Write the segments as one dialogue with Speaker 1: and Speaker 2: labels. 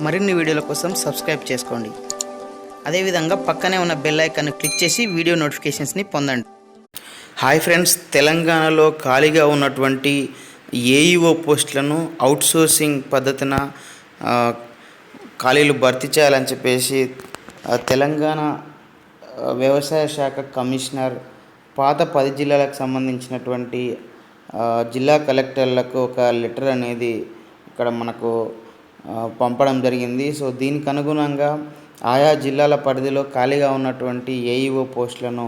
Speaker 1: మరిన్ని వీడియోల కోసం సబ్స్క్రైబ్ చేసుకోండి. అదేవిధంగా పక్కనే ఉన్న బెల్ ఐకాన్ని క్లిక్ చేసి వీడియో నోటిఫికేషన్స్ని పొందండి. హాయ్ ఫ్రెండ్స్, తెలంగాణలో ఖాళీగా ఉన్నటువంటి ఏఈఓ పోస్టులను అవుట్సోర్సింగ్ పద్ధతిన ఖాళీలు భర్తీ చేయాలని చెప్పేసి తెలంగాణ వ్యవసాయ శాఖ కమిషనర్ పాత 10 జిల్లాలకు సంబంధించినటువంటి జిల్లా కలెక్టర్లకు ఒక లెటర్ అనేది ఇక్కడ మనకు పంపడం జరిగింది. సో దీనికి అనుగుణంగా ఆయా జిల్లాల పరిధిలో ఖాళీగా ఉన్నటువంటి ఏఈఓ పోస్టులను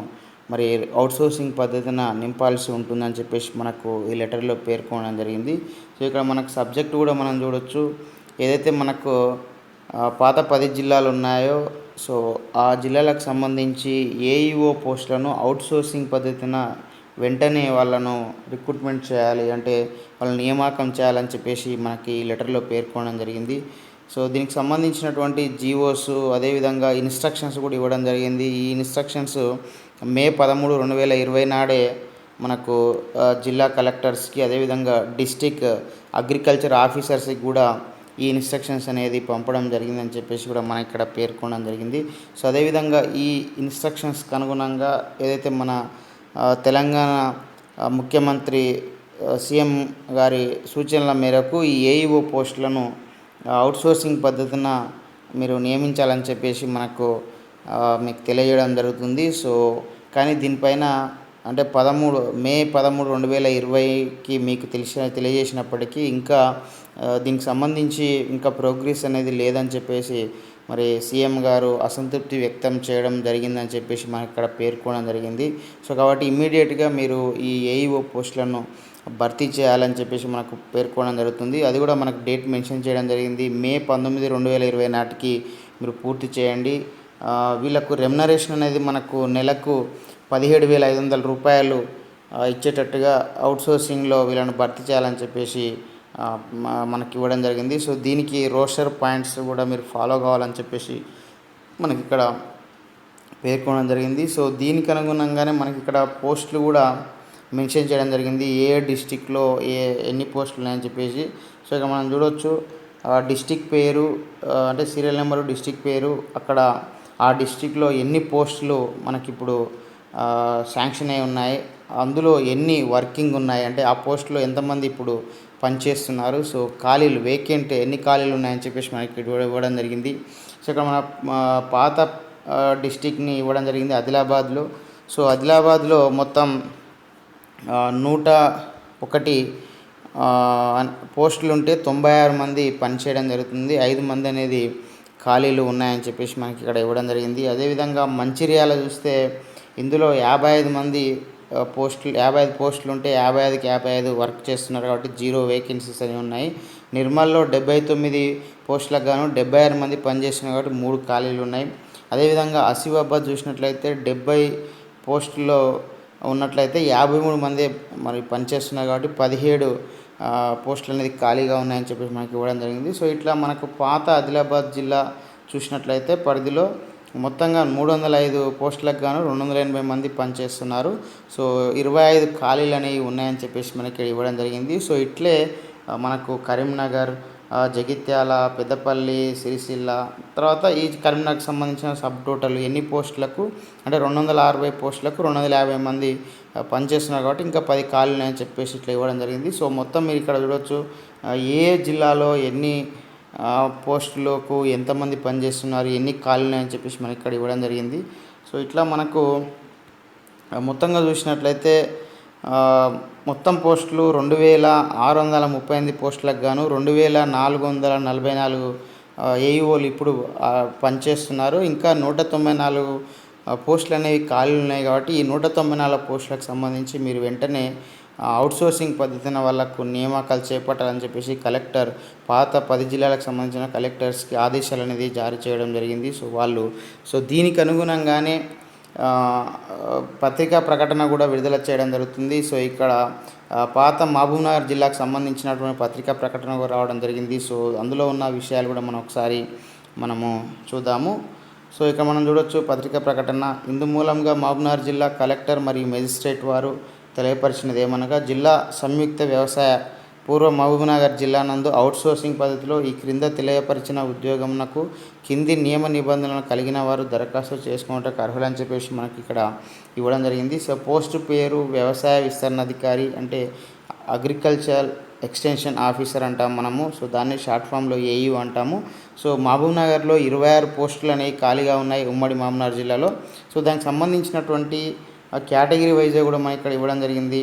Speaker 1: మరి అవుట్సోర్సింగ్ పద్ధతిన నింపాల్సి ఉంటుందని చెప్పేసి మనకు ఈ లెటర్లో పేర్కొనడం జరిగింది. సో ఇక్కడ మనకు సబ్జెక్ట్ కూడా మనం చూడొచ్చు. ఏదైతే మనకు పాత 10 జిల్లాలు ఉన్నాయో సో ఆ జిల్లాలకు సంబంధించి ఏఈఓ పోస్టులను అవుట్సోర్సింగ్ పద్ధతిన వెంటనే వాళ్ళను రిక్రూట్మెంట్ చేయాలి, అంటే వాళ్ళని నియామకం చేయాలని చెప్పేసి మనకి ఈ లెటర్లో పేర్కొనడం జరిగింది. సో దీనికి సంబంధించినటువంటి జీవోస్ అదేవిధంగా ఇన్స్ట్రక్షన్స్ కూడా ఇవ్వడం జరిగింది. ఈ ఇన్స్ట్రక్షన్స్ మే 13, 2020 నాడే మనకు జిల్లా కలెక్టర్స్కి అదేవిధంగా డిస్టిక్ అగ్రికల్చర్ ఆఫీసర్స్కి కూడా ఈ ఇన్స్ట్రక్షన్స్ అనేది పంపడం జరిగిందని చెప్పేసి కూడా మనకి ఇక్కడ పేర్కొనడం జరిగింది. సో అదేవిధంగా ఈ ఇన్స్ట్రక్షన్స్కి అనుగుణంగా ఏదైతే మన తెలంగాణ ముఖ్యమంత్రి సీఎం గారి సూచనల మేరకు ఈ ఏఈఓ పోస్టులను అవుట్సోర్సింగ్ పద్ధతిన మీరు నియమించాలని చెప్పేసి మనకు మీకు తెలియజేయడం జరుగుతుంది. సో కానీ దీనిపైన అంటే మే 13, 2020కి మీకు తెలియజేసినప్పటికీ ఇంకా దీనికి సంబంధించి ఇంకా ప్రోగ్రెస్ అనేది లేదని చెప్పేసి మరి సీఎం గారు అసంతృప్తి వ్యక్తం చేయడం జరిగిందని చెప్పేసి మనకి ఇక్కడ పేర్కొనడం జరిగింది. సో కాబట్టి ఇమ్మీడియట్గా మీరు ఈ ఏఈఓ పోస్టులను భర్తీ చేయాలని చెప్పేసి మనకు పేర్కొనడం జరుగుతుంది. అది కూడా మనకు డేట్ మెన్షన్ చేయడం జరిగింది. మే 19, 2020 నాటికి మీరు పూర్తి చేయండి. వీళ్ళకు రెమ్యునరేషన్ అనేది మనకు నెలకు 17,500 రూపాయలు ఇచ్చేటట్టుగా అవుట్సోర్సింగ్లో వీళ్ళని భర్తీ చేయాలని చెప్పేసి మనకి ఇవ్వడం జరిగింది. సో దీనికి రోస్టర్ పాయింట్స్ కూడా మీరు ఫాలో కావాలని చెప్పేసి మనకి ఇక్కడ పేర్కొనడం జరిగింది. సో దీనికి అనుగుణంగానే మనకి ఇక్కడ పోస్టులు కూడా మెన్షన్ చేయడం జరిగింది. ఏ డిస్టిక్లో ఎన్ని పోస్టులు ఉన్నాయని చెప్పేసి. సో ఇక మనం చూడవచ్చు డిస్టిక్ పేరు అంటే సీరియల్ నెంబరు, డిస్టిక్ పేరు, అక్కడ ఆ డిస్టిక్లో ఎన్ని పోస్టులు మనకిప్పుడు శాంక్షన్ అయి ఉన్నాయి, అందులో ఎన్ని వర్కింగ్ ఉన్నాయి, అంటే ఆ పోస్టులో ఎంతమంది ఇప్పుడు పనిచేస్తున్నారు, సో ఖాళీలు వేకెంట్ ఎన్ని ఖాళీలు ఉన్నాయని చెప్పేసి మనకి ఇవ్వడం జరిగింది. సో ఇక్కడ మన పాత డిస్టిక్ని ఇవ్వడం జరిగింది ఆదిలాబాద్లో. సో ఆదిలాబాద్లో మొత్తం 101 పోస్టులు ఉంటే 96 మంది పనిచేయడం జరుగుతుంది. 5 మంది అనేది ఖాళీలు ఉన్నాయని చెప్పేసి మనకి ఇక్కడ ఇవ్వడం జరిగింది. అదేవిధంగా మంచిర్యాల చూస్తే ఇందులో 55 మంది 55 పోస్టులు ఉంటే 55కి 55 వర్క్ చేస్తున్నారు కాబట్టి 0 వేకెన్సీస్ అని ఉన్నాయి. నిర్మల్లో 79 పోస్టులకు గాను 76 మంది పనిచేస్తున్నారు కాబట్టి 3 ఖాళీలు ఉన్నాయి. అదేవిధంగా ఆసిఫాబాద్ చూసినట్లయితే 70 పోస్టుల్లో ఉన్నట్లయితే 53 మంది మరి పనిచేస్తున్నారు కాబట్టి 17 పోస్టులు అనేది ఖాళీగా ఉన్నాయని చెప్పేసి మనకి ఇవ్వడం జరిగింది. సో ఇట్లా మనకు పాత ఆదిలాబాద్ జిల్లా చూసినట్లయితే పరిధిలో మొత్తంగా 305 పోస్టులకు గాను 280 మంది పనిచేస్తున్నారు. సో 25 ఖాళీలు అనేవి ఉన్నాయని చెప్పేసి మనకి ఇవ్వడం జరిగింది. సో ఇట్లే మనకు కరీంనగర్, జగిత్యాల, పెద్దపల్లి, సిరిసిల్ల, తర్వాత ఈ కరీంనగర్కి సంబంధించిన సబ్ టోటల్ ఎన్ని పోస్టులకు అంటే 260 పోస్టులకు 250 మంది పనిచేస్తున్నారు కాబట్టి ఇంకా 10 ఖాళీలు ఉన్నాయని చెప్పేసి ఇట్లా ఇవ్వడం జరిగింది. సో మొత్తం మీరు ఇక్కడ చూడవచ్చు ఏ జిల్లాలో ఎన్ని పోస్టులకు ఎంతమంది పనిచేస్తున్నారు, ఎన్ని ఖాళీలు ఉన్నాయని చెప్పేసి మనకి ఇక్కడ ఇవ్వడం జరిగింది. సో ఇట్లా మనకు మొత్తంగా చూసినట్లయితే మొత్తం పోస్టులు 2,638 పోస్టులకు గాను 2,444 ఏఈఓలు ఇప్పుడు పనిచేస్తున్నారు. ఇంకా 194 పోస్టులు అనేవి ఖాళీలు ఉన్నాయి కాబట్టి ఈ 194 పోస్టులకు సంబంధించి మీరు వెంటనే అవుట్సోర్సింగ్ పద్ధతిన వాళ్ళకు నియామకాలు చేపట్టాలని చెప్పేసి కలెక్టర్ పాత 10 జిల్లాలకు సంబంధించిన కలెక్టర్స్కి ఆదేశాలు అనేది జారీ చేయడం జరిగింది. సో దీనికి అనుగుణంగానే పత్రికా ప్రకటన కూడా విడుదల చేయడం జరుగుతుంది. సో ఇక్కడ పాత మహబూబ్నగర్ జిల్లాకు సంబంధించినటువంటి పత్రికా ప్రకటన కూడా రావడం జరిగింది. సో అందులో ఉన్న విషయాలు కూడా మనం ఒకసారి చూద్దాము. సో ఇక్కడ మనం చూడొచ్చు పత్రికా ప్రకటన. ఇందు మూలంగా మహబూబ్నగర్ జిల్లా కలెక్టర్ మరియు మెజిస్ట్రేట్ వారు తెలియపరిచినది ఏమనగా జిల్లా సంయుక్త వ్యవసాయ పూర్వ మహబూబ్నగర్ జిల్లా నందు అవుట్సోర్సింగ్ పద్ధతిలో ఈ క్రింద తెలియపరిచిన ఉద్యోగమునకు కింది నియమ నిబంధనలు కలిగిన వారు దరఖాస్తు చేసుకున్నట్టు అర్హులని చెప్పేసి మనకి ఇక్కడ ఇవ్వడం జరిగింది. సో పోస్ట్ పేరు వ్యవసాయ విస్తరణ అధికారి అంటే అగ్రికల్చర్ ఎక్స్టెన్షన్ ఆఫీసర్ అంటాం మనము. సో దాన్ని షార్ట్ ఫామ్లో ఏయూ అంటాము. సో మహబూబ్నగర్లో 26 పోస్టులు అనేవి ఖాళీగా ఉన్నాయి ఉమ్మడి మహబూబ్నగర్ జిల్లాలో. సో దానికి సంబంధించినటువంటి కేటగిరీ వైజ్గా కూడా మనకి ఇక్కడ ఇవ్వడం జరిగింది.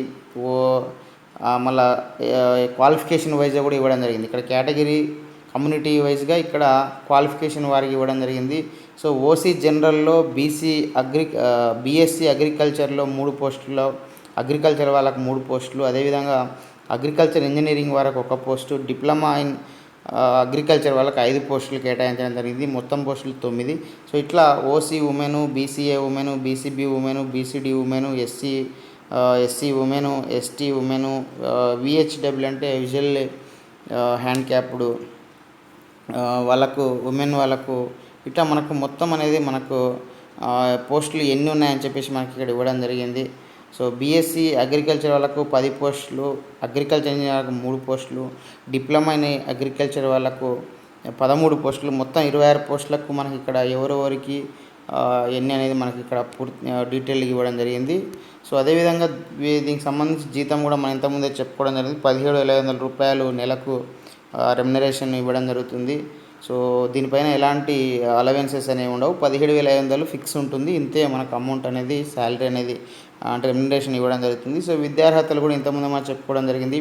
Speaker 1: మళ్ళా క్వాలిఫికేషన్ వైజ్గా కూడా ఇవ్వడం జరిగింది. ఇక్కడ కేటగిరీ కమ్యూనిటీ వైజ్గా ఇక్కడ క్వాలిఫికేషన్ వారికి ఇవ్వడం జరిగింది. సో ఓసీ జనరల్లో బీఎస్సీ అగ్రికల్చర్లో 3 పోస్టులు, అగ్రికల్చర్ వాళ్ళకు 3 పోస్టులు, అదేవిధంగా అగ్రికల్చర్ ఇంజనీరింగ్ వాళ్ళకు 1 పోస్టు, డిప్లొమా ఇన్ అగ్రికల్చర్ వాళ్ళకి 5 పోస్టులు కేటాయించడం జరిగింది. మొత్తం పోస్టులు 9. సో ఇట్లా OC women, BCA women, BCB women, BCD women, SC women, ST women, VHW అంటే విజువల్ హ్యాండిక్యాప్డ్ వాళ్ళకు, ఉమెన్ వాళ్ళకు ఇట్లా మనకు మొత్తం అనేది మనకు పోస్టులు ఎన్ని ఉన్నాయని చెప్పేసి మనకి ఇక్కడ ఇవ్వడం జరిగింది. సో బీఎస్సీ అగ్రికల్చర్ వాళ్ళకు 10 పోస్టులు, అగ్రికల్చర్ ఇంజనీర్ వాళ్ళకు 3 పోస్టులు, డిప్లొమా ఇన్ అగ్రికల్చర్ వాళ్ళకు 13 పోస్టులు, మొత్తం 26 పోస్టులకు మనకి ఇక్కడ ఎవరెవరికి ఎన్ని అనేది మనకి ఇక్కడ పూర్తి డీటెయిల్గా ఇవ్వడం జరిగింది. సో అదేవిధంగా దీనికి సంబంధించి జీతం కూడా మనం ఇంతకుముందే చెప్పుకోవడం జరిగింది. 17,500 రూపాయలు నెలకు రెమ్యునరేషన్ ఇవ్వడం జరుగుతుంది. సో దీనిపైన ఎలాంటి అలవెన్సెస్ అనేవి ఉండవు. 17,500 ఫిక్స్ ఉంటుంది. ఇంతే మనకు అమౌంట్ అనేది, శాలరీ అనేది అంటే రెమ్యునరేషన్ ఇవ్వడం జరుగుతుంది. సో విద్యార్హతలు కూడా ఇంతకుముందు మనం చెప్పుకోవడం జరిగింది.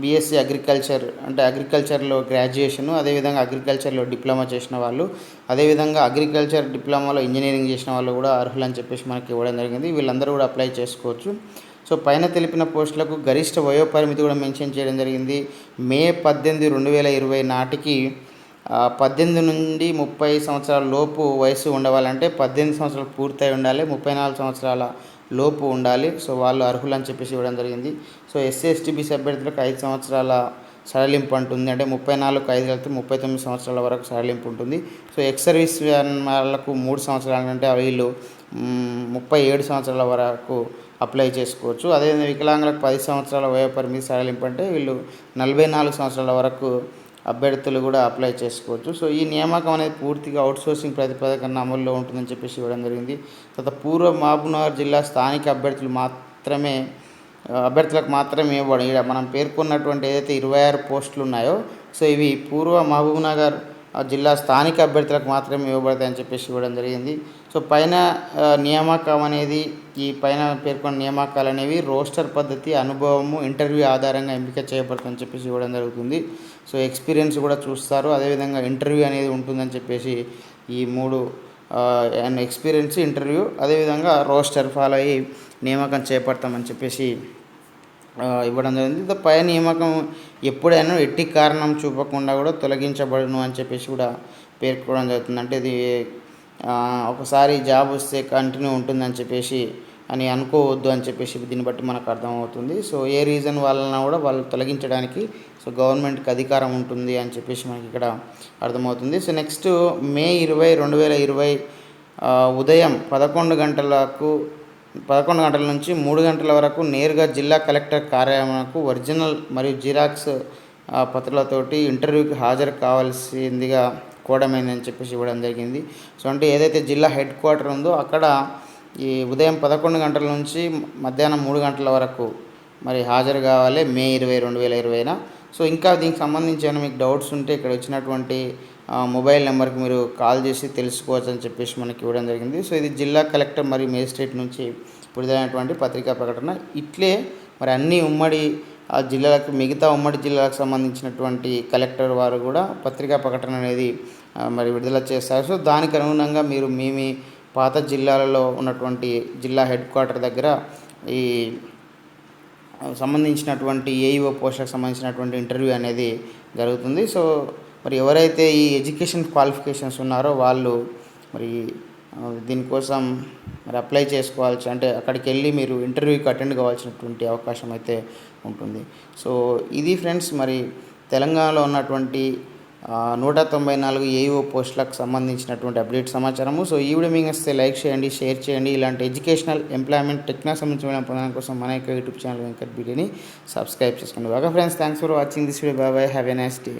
Speaker 1: బీఎస్సీ అగ్రికల్చర్ అంటే అగ్రికల్చర్లో గ్రాడ్యుయేషను, అదేవిధంగా అగ్రికల్చర్లో డిప్లొమా చేసిన వాళ్ళు, అదేవిధంగా అగ్రికల్చర్ డిప్లొమాలో ఇంజనీరింగ్ చేసిన వాళ్ళు కూడా అర్హులని చెప్పేసి మనకి ఇవ్వడం జరిగింది. వీళ్ళందరూ కూడా అప్లై చేసుకోవచ్చు. సో పైన తెలిపిన పోస్టులకు గరిష్ట వయోపరిమితి కూడా మెన్షన్ చేయడం జరిగింది. మే 18, 2020 నాటికి 18 నుండి 30 సంవత్సరాల లోపు వయసు ఉండవాలంటే 18 సంవత్సరాలు పూర్తయి ఉండాలి, 34 సంవత్సరాల లోపు ఉండాలి. సో వాళ్ళు అర్హులని చెప్పేసి ఇవ్వడం జరిగింది. సో ఎస్సీ ఎస్టీ బీసీ అభ్యర్థులకు 5 సంవత్సరాల సడలింపు ఉంటుంది. అంటే 34కు 5 కలిపితే 39 సంవత్సరాల వరకు సడలింపు ఉంటుంది. సో ఎక్స్ సర్వీస్ వాళ్ళకు 3 సంవత్సరాలు అంటే వీళ్ళు 37 సంవత్సరాల వరకు అప్లై చేసుకోవచ్చు. అదేవిధంగా వికలాంగులకు 10 సంవత్సరాల వయోపరిమితి సడలింపు అంటే వీళ్ళు 44 సంవత్సరాల వరకు అభ్యర్థులు కూడా అప్లై చేసుకోవచ్చు. సో ఈ నియామకం అనేది పూర్తిగా అవుట్సోర్సింగ్ ప్రాతిపదికన అమల్లో ఉంటుందని చెప్పేసి ఇవ్వడం జరిగింది. తర్వాత పూర్వ మహబూబ్నగర్ జిల్లా స్థానిక అభ్యర్థులకు మాత్రమే ఇవ్వడం. ఇక్కడ మనం పేర్కొన్నటువంటి ఏదైతే 26 పోస్టులు ఉన్నాయో సో ఇవి పూర్వ మహబూబ్నగర్ జిల్లా స్థానిక అభ్యర్థులకు మాత్రమే ఇవ్వబడతాయని చెప్పేసి ఇవ్వడం జరిగింది. సో పైన నియామకం అనేది, ఈ పైన పేర్కొన్న నియామకాలు అనేవి రోస్టర్ పద్ధతి, అనుభవము, ఇంటర్వ్యూ ఆధారంగా ఎంపిక చేయబడుతుందని చెప్పేసి ఇవ్వడం జరుగుతుంది. సో ఎక్స్పీరియన్స్ కూడా చూస్తారు, అదేవిధంగా ఇంటర్వ్యూ అనేది ఉంటుందని చెప్పేసి ఈ 3 ఎక్స్పీరియన్స్, ఇంటర్వ్యూ, అదేవిధంగా రోస్టర్ ఫాలో అయ్యి నియామకం చేపడతామని చెప్పేసి ఇవ్వడం జరిగింది. పై నియామకం ఎప్పుడైనా ఎట్టి కారణం చూపకుండా కూడా తొలగించబడును అని చెప్పేసి కూడా పేర్కోవడం జరుగుతుంది. అంటే ఇది ఒకసారి జాబ్ వస్తే కంటిన్యూ ఉంటుందని చెప్పేసి అని అనుకోవద్దు అని చెప్పేసి దీన్ని బట్టి మనకు అర్థమవుతుంది. సో ఏ రీజన్ వలన కూడా వాళ్ళు తొలగించడానికి సో గవర్నమెంట్కి అధికారం ఉంటుంది అని చెప్పేసి మనకి ఇక్కడ అర్థమవుతుంది. సో నెక్స్ట్ మే 20, 2020 ఉదయం 11 గంటల నుంచి 3 గంటల వరకు నేరుగా జిల్లా కలెక్టర్ కార్యాలయంకు ఒరిజినల్ మరియు జిరాక్స్ పత్రాలతోటి ఇంటర్వ్యూకి హాజరు కావాల్సిందిగా కోవడమైందని చెప్పేసి ఇవ్వడం జరిగింది. సో అంటే ఏదైతే జిల్లా హెడ్ క్వార్టర్ ఉందో అక్కడ ఈ ఉదయం 11 గంటల నుంచి మధ్యాహ్నం 3 గంటల వరకు మరి హాజరు కావాలి మే 20, 2020. సో ఇంకా దీనికి సంబంధించి ఏమైనా మీకు డౌట్స్ ఉంటే ఇక్కడ వచ్చినటువంటి మొబైల్ నెంబర్కి మీరు కాల్ చేసి తెలుసుకోవచ్చు అని చెప్పేసి మనకి ఇవ్వడం జరిగింది. సో ఇది జిల్లా కలెక్టర్ మరియు మేజిస్ట్రేట్ నుంచి విడుదలైనటువంటి పత్రికా ప్రకటన. ఇట్లే మరి అన్ని ఉమ్మడి జిల్లాలకు, మిగతా ఉమ్మడి జిల్లాలకు సంబంధించినటువంటి కలెక్టర్ వారు కూడా పత్రికా ప్రకటన అనేది మరి విడుదల చేస్తారు. సో దానికి అనుగుణంగా మీరు మీ పాత జిల్లాలలో ఉన్నటువంటి జిల్లా హెడ్ క్వార్టర్ దగ్గర ఈ సంబంధించినటువంటి ఏఈఓ పోస్టులకు సంబంధించినటువంటి ఇంటర్వ్యూ అనేది జరుగుతుంది. సో మరి ఎవరైతే ఈ ఎడ్యుకేషన్ క్వాలిఫికేషన్స్ ఉన్నారో వాళ్ళు మరి దీనికోసం మరి అప్లై చేసుకోవాల్సి, అంటే అక్కడికి వెళ్ళి మీరు ఇంటర్వ్యూకి అటెండ్ కావాల్సినటువంటి అవకాశం అయితే ఉంటుంది. సో ఇది ఫ్రెండ్స్ మరి తెలంగాణలో ఉన్నటువంటి 194 ఏఈఓ పోస్టులకు సంబంధించినటువంటి అప్డేట్ సమాచారము. సో ఈ వీడియో మీకు నచ్చితే లైక్ చేయండి, షేర్ చేయండి. ఇలాంటి ఎడ్యుకేషనల్, ఎంప్లాయ్మెంట్, టెక్నాలజీ సంబంధించిన పొందడం కోసం మన యొక్క యూట్యూబ్ ఛానల్ వెంకట్ బీటీని సబ్స్క్రైబ్ చేసుకోండి. Okay friends, thanks for watching this video. Bye bye, have a nice day.